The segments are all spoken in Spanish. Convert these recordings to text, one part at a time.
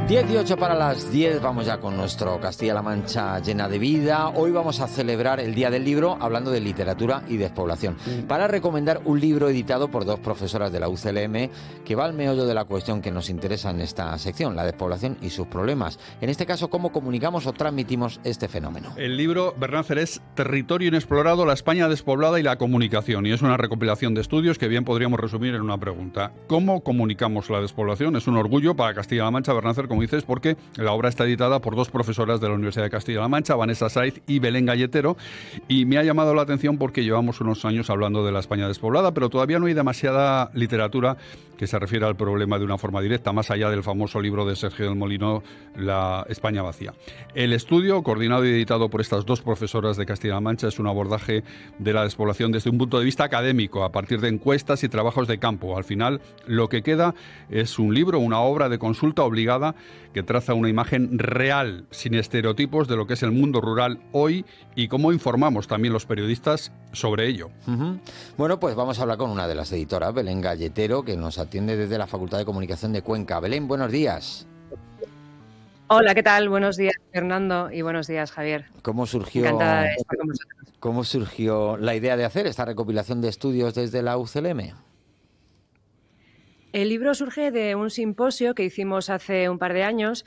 18 para las 10, vamos ya con nuestro Castilla-La Mancha llena de vida. Hoy vamos a celebrar el Día del Libro hablando de literatura y despoblación. Para recomendar un libro editado por dos profesoras de la UCLM que va al meollo de la cuestión que nos interesa en esta sección, la despoblación y sus problemas. En este caso, cómo comunicamos o transmitimos este fenómeno. El libro, Bernancer, es Territorio inexplorado, la España despoblada y la comunicación. Y es una recopilación de estudios que bien podríamos resumir en una pregunta. ¿Cómo comunicamos la despoblación? Es un orgullo para Castilla-La Mancha, Bernancer, como dices, porque la obra está editada por dos profesoras de la Universidad de Castilla-La Mancha, Vanessa Saiz y Belén Galletero, y me ha llamado la atención porque llevamos unos años hablando de la España despoblada, pero todavía no hay demasiada literatura que se refiere al problema de una forma directa, más allá del famoso libro de Sergio del Molino, La España vacía. El estudio, coordinado y editado por estas dos profesoras de Castilla-La Mancha, es un abordaje de la despoblación desde un punto de vista académico, a partir de encuestas y trabajos de campo. Al final, lo que queda es un libro, una obra de consulta obligada que traza una imagen real, sin estereotipos, de lo que es el mundo rural hoy y cómo informamos también los periodistas sobre ello. Bueno, pues vamos a hablar con una de las editoras, Belén Galletero, que nos atiende desde la Facultad de Comunicación de Cuenca. Belén, buenos días. Hola, ¿qué tal? Buenos días, Fernando, y buenos días, Javier. Encantada de estar con vosotros. ¿Cómo surgió la idea de hacer esta recopilación de estudios desde la UCLM? El libro surge de un simposio que hicimos hace un par de años.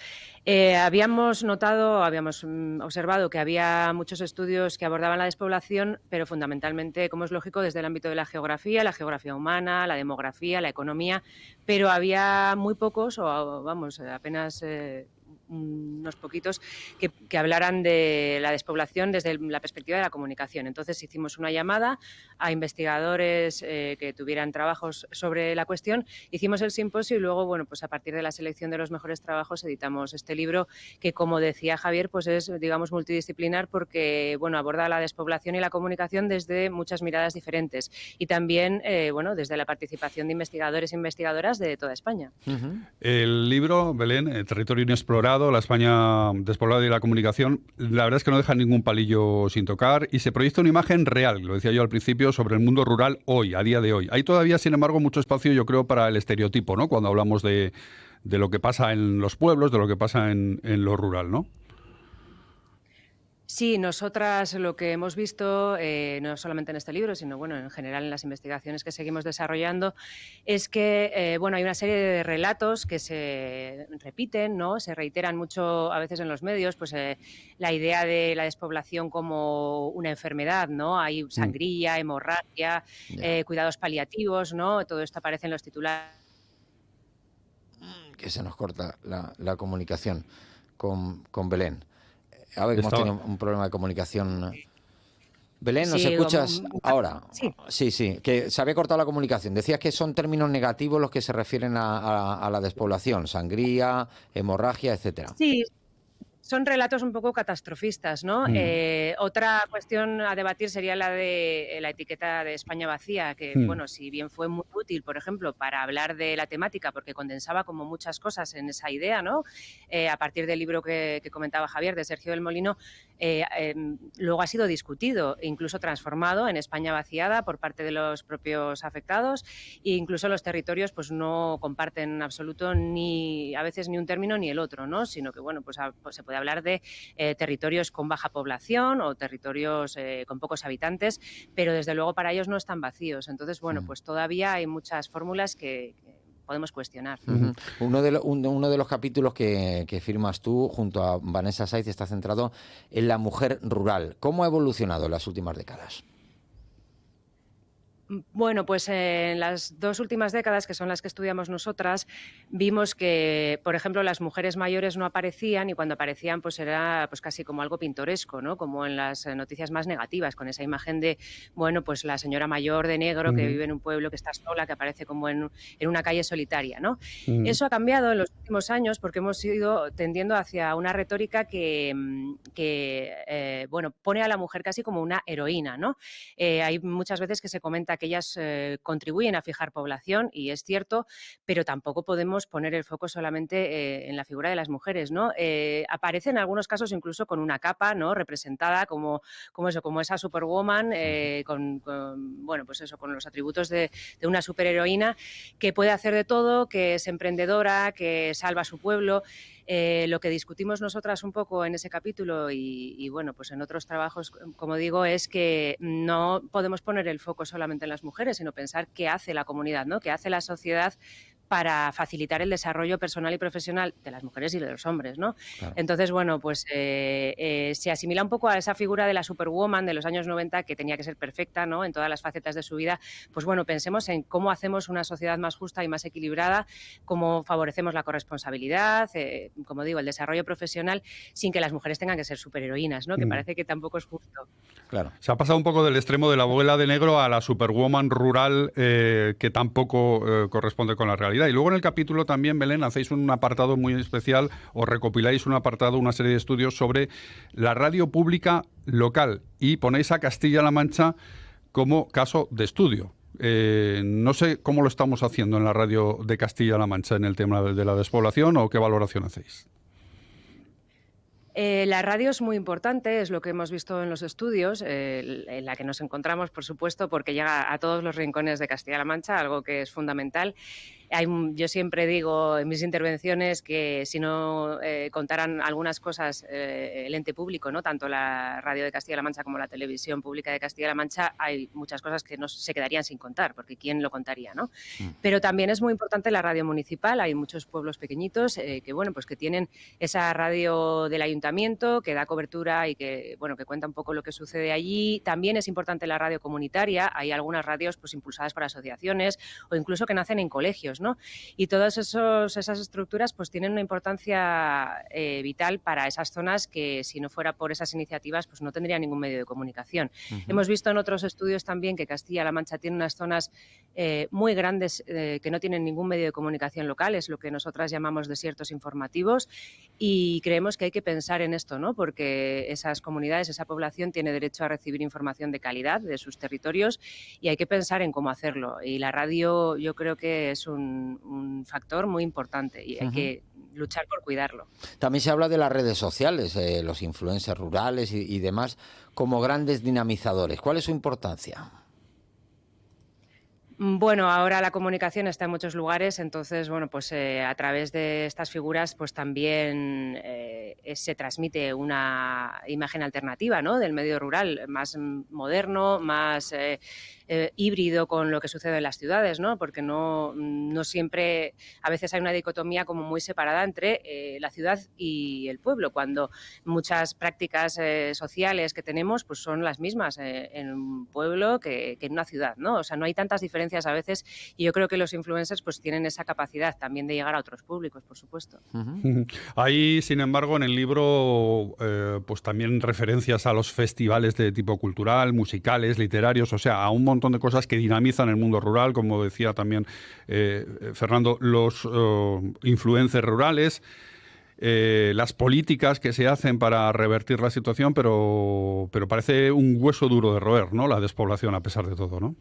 Habíamos observado que había muchos estudios que abordaban la despoblación, pero fundamentalmente, como es lógico, desde el ámbito de la geografía humana, la demografía, la economía, pero había muy pocos, apenas unos poquitos, que hablaran de la despoblación desde la perspectiva de la comunicación. Entonces hicimos una llamada a investigadores que tuvieran trabajos sobre la cuestión, hicimos el simposio y luego, pues a partir de la selección de los mejores trabajos editamos este libro que, como decía Javier, pues es, digamos, multidisciplinar porque, aborda la despoblación y la comunicación desde muchas miradas diferentes y también, desde la participación de investigadores e investigadoras de toda España. El libro, Belén, Territorio inexplorado, la España despoblada y la comunicación, la verdad es que no deja ningún palillo sin tocar y se proyecta una imagen real, lo decía yo al principio, sobre el mundo rural hoy, a día de hoy. Hay todavía, sin embargo, mucho espacio, yo creo, para el estereotipo, ¿no? Cuando hablamos de lo que pasa en los pueblos, de lo que pasa en lo rural, ¿no? Sí, nosotras lo que hemos visto, no solamente en este libro, sino en general en las investigaciones que seguimos desarrollando, es que hay una serie de relatos que se repiten, ¿no? Se reiteran mucho a veces en los medios, pues la idea de la despoblación como una enfermedad, ¿no? Hay sangría, hemorragia, cuidados paliativos, ¿no? Todo esto aparece en los titulares. Que se nos corta la comunicación con Belén. A ver, hemos tenido un problema de comunicación. Belén, ¿nos escuchas ahora? Sí. Sí, que se había cortado la comunicación. Decías que son términos negativos los que se refieren a la despoblación, sangría, hemorragia, etcétera. Sí. Son relatos un poco catastrofistas, ¿no? Otra cuestión a debatir sería la de la etiqueta de España vacía, que, si bien fue muy útil, por ejemplo, para hablar de la temática, porque condensaba como muchas cosas en esa idea, ¿no? A partir del libro que comentaba Javier, de Sergio del Molino, luego ha sido discutido, incluso transformado en España vaciada por parte de los propios afectados, e incluso los territorios pues no comparten en absoluto a veces ni un término ni el otro, ¿no? Sino que, pues se puede hablar de territorios con baja población o territorios con pocos habitantes, pero desde luego para ellos no están vacíos. Entonces, pues todavía hay muchas fórmulas que podemos cuestionar. Uno de los capítulos que firmas tú junto a Vanessa Saiz está centrado en la mujer rural. ¿Cómo ha evolucionado en las últimas décadas? Bueno, pues en las 2 últimas décadas, que son las que estudiamos nosotras, vimos que, por ejemplo, las mujeres mayores no aparecían y cuando aparecían pues era pues casi como algo pintoresco, ¿no? Como en las noticias más negativas, con esa imagen de, pues la señora mayor de negro que vive en un pueblo, que está sola, que aparece como en una calle solitaria, ¿no? Eso ha cambiado en los últimos años porque hemos ido tendiendo hacia una retórica que pone a la mujer casi como una heroína, ¿no? Hay muchas veces que se comenta que ellas contribuyen a fijar población, y es cierto, pero tampoco podemos poner el foco solamente en la figura de las mujeres, ¿no? Aparece en algunos casos incluso con una capa, ¿no? Representada como esa superwoman, con los atributos de una superheroína que puede hacer de todo, que es emprendedora, que salva a su pueblo. Lo que discutimos nosotras un poco en ese capítulo y bueno, pues en otros trabajos, como digo, es que no podemos poner el foco solamente en las mujeres, sino pensar qué hace la comunidad, ¿no? Qué hace la sociedad para facilitar el desarrollo personal y profesional de las mujeres y de los hombres, ¿no? Claro. Entonces, bueno, pues se asimila un poco a esa figura de la superwoman de los años 90 que tenía que ser perfecta, ¿no? En todas las facetas de su vida. Pues bueno, pensemos en cómo hacemos una sociedad más justa y más equilibrada, cómo favorecemos la corresponsabilidad, como digo, el desarrollo profesional, sin que las mujeres tengan que ser superheroínas, ¿no? Que parece que tampoco es justo. Claro. Se ha pasado un poco del extremo de la abuela de negro a la superwoman rural, que tampoco corresponde con la realidad. Y luego en el capítulo también, Belén, hacéis un apartado muy especial, o recopiláis un apartado, una serie de estudios sobre la radio pública local y ponéis a Castilla-La Mancha como caso de estudio. No sé cómo lo estamos haciendo en la radio de Castilla-La Mancha en el tema de la despoblación, o qué valoración hacéis. La radio es muy importante, es lo que hemos visto en los estudios, en la que nos encontramos, por supuesto, porque llega a todos los rincones de Castilla-La Mancha, algo que es fundamental. Yo siempre digo en mis intervenciones que si no contaran algunas cosas el ente público, ¿no? Tanto la radio de Castilla-La Mancha como la televisión pública de Castilla-La Mancha, hay muchas cosas que no se quedarían sin contar, porque ¿quién lo contaría, no? Pero también es muy importante la radio municipal. Hay muchos pueblos pequeñitos que, bueno, pues que tienen esa radio del ayuntamiento que da cobertura y que, bueno, que cuenta un poco lo que sucede allí. También es importante la radio comunitaria. Hay algunas radios pues impulsadas por asociaciones o incluso que nacen en colegios, ¿no? Y todas esas estructuras pues tienen una importancia vital para esas zonas que si no fuera por esas iniciativas pues no tendría ningún medio de comunicación. Hemos visto en otros estudios también que Castilla-La Mancha tiene unas zonas muy grandes que no tienen ningún medio de comunicación local, es lo que nosotras llamamos desiertos informativos, y creemos que hay que pensar en esto, ¿no? Porque esas comunidades, esa población tiene derecho a recibir información de calidad de sus territorios y hay que pensar en cómo hacerlo. Y la radio yo creo que es un factor muy importante y hay que luchar por cuidarlo. También se habla de las redes sociales, los influencers rurales y demás, como grandes dinamizadores. ¿Cuál es su importancia? Bueno, ahora la comunicación está en muchos lugares, entonces, bueno, pues a través de estas figuras, pues también se transmite una imagen alternativa, ¿no? Del medio rural, más moderno, más híbrido con lo que sucede en las ciudades, ¿no? Porque no siempre, a veces hay una dicotomía como muy separada entre la ciudad y el pueblo, cuando muchas prácticas sociales que tenemos pues son las mismas en un pueblo que en una ciudad, ¿no? O sea, no hay tantas diferencias a veces y yo creo que los influencers pues tienen esa capacidad también de llegar a otros públicos, por supuesto. Hay, sin embargo, en el libro pues también referencias a los festivales de tipo cultural, musicales, literarios, o sea, a un montón de cosas que dinamizan el mundo rural, como decía también Fernando, los influencers rurales, las políticas que se hacen para revertir la situación, pero parece un hueso duro de roer, ¿no? La despoblación, a pesar de todo, ¿no?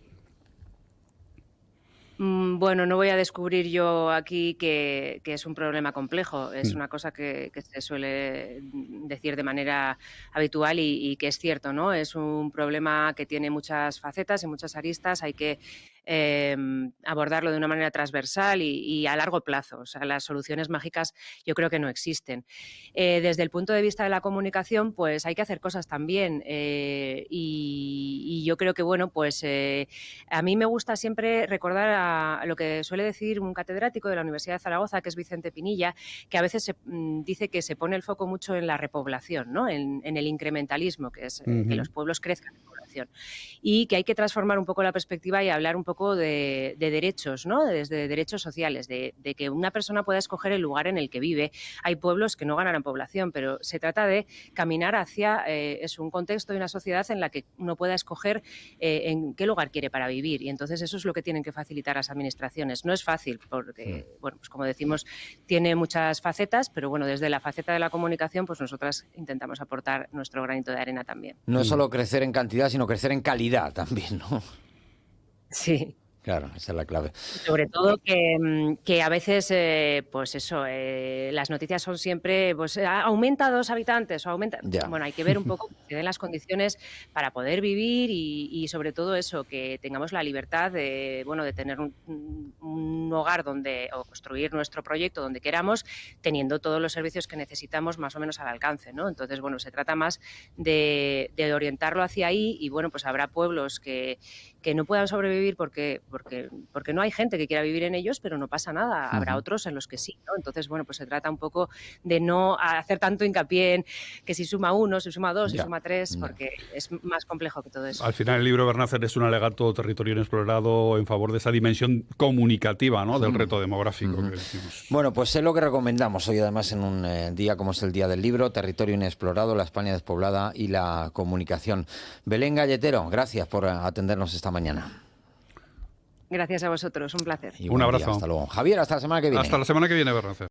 Bueno, no voy a descubrir yo aquí que es un problema complejo. Es una cosa que se suele decir de manera habitual y que es cierto, ¿no? Es un problema que tiene muchas facetas y muchas aristas. Hay que abordarlo de una manera transversal y a largo plazo. O sea, las soluciones mágicas yo creo que no existen. Desde el punto de vista de la comunicación, pues hay que hacer cosas también. Y yo creo que, bueno, pues a mí me gusta siempre recordar a lo que suele decir un catedrático de la Universidad de Zaragoza, que es Vicente Pinilla, que a veces dice que se pone el foco mucho en la repoblación, ¿no? En el incrementalismo, que es que los pueblos crezcan en población. Y que hay que transformar un poco la perspectiva y hablar un poco de derechos, ¿no? Desde derechos sociales, de que una persona pueda escoger el lugar en el que vive. Hay pueblos que no ganan en población, pero se trata de caminar hacia un contexto y una sociedad en la que uno pueda escoger en qué lugar quiere para vivir. Y entonces eso es lo que tienen que facilitar las administraciones. No es fácil porque, bueno, pues como decimos, tiene muchas facetas, pero bueno, desde la faceta de la comunicación, pues nosotras intentamos aportar nuestro granito de arena también. No es solo crecer en cantidad, sino crecer en calidad también, ¿no? Sí. Claro, esa es la clave. Sobre todo que a veces, pues eso, las noticias son siempre, pues aumenta 2 habitantes o aumenta... Ya. Bueno, hay que ver un poco que se den las condiciones para poder vivir y sobre todo eso, que tengamos la libertad de, bueno, de tener un hogar donde, o construir nuestro proyecto donde queramos, teniendo todos los servicios que necesitamos más o menos al alcance, ¿no? Entonces, bueno, se trata más de orientarlo hacia ahí y, bueno, pues habrá pueblos que no puedan sobrevivir porque no hay gente que quiera vivir en ellos, pero no pasa nada. Habrá otros en los que sí, ¿no? Entonces, bueno, pues se trata un poco de no hacer tanto hincapié en que si suma 1, si suma 2, si suma 3, porque es más complejo que todo eso. Al final el libro, Bernácer, es un alegato territorio inexplorado en favor de esa dimensión comunicativa, ¿no?, del reto demográfico que decimos. Bueno, pues es lo que recomendamos hoy, además, en un día como es el Día del Libro, Territorio Inexplorado, la España despoblada y la comunicación. Belén Galletero, gracias por atendernos esta mañana. Gracias a vosotros, un placer. Y un abrazo. Hasta luego. Javier, hasta la semana que viene. Hasta la semana que viene, Bernácer.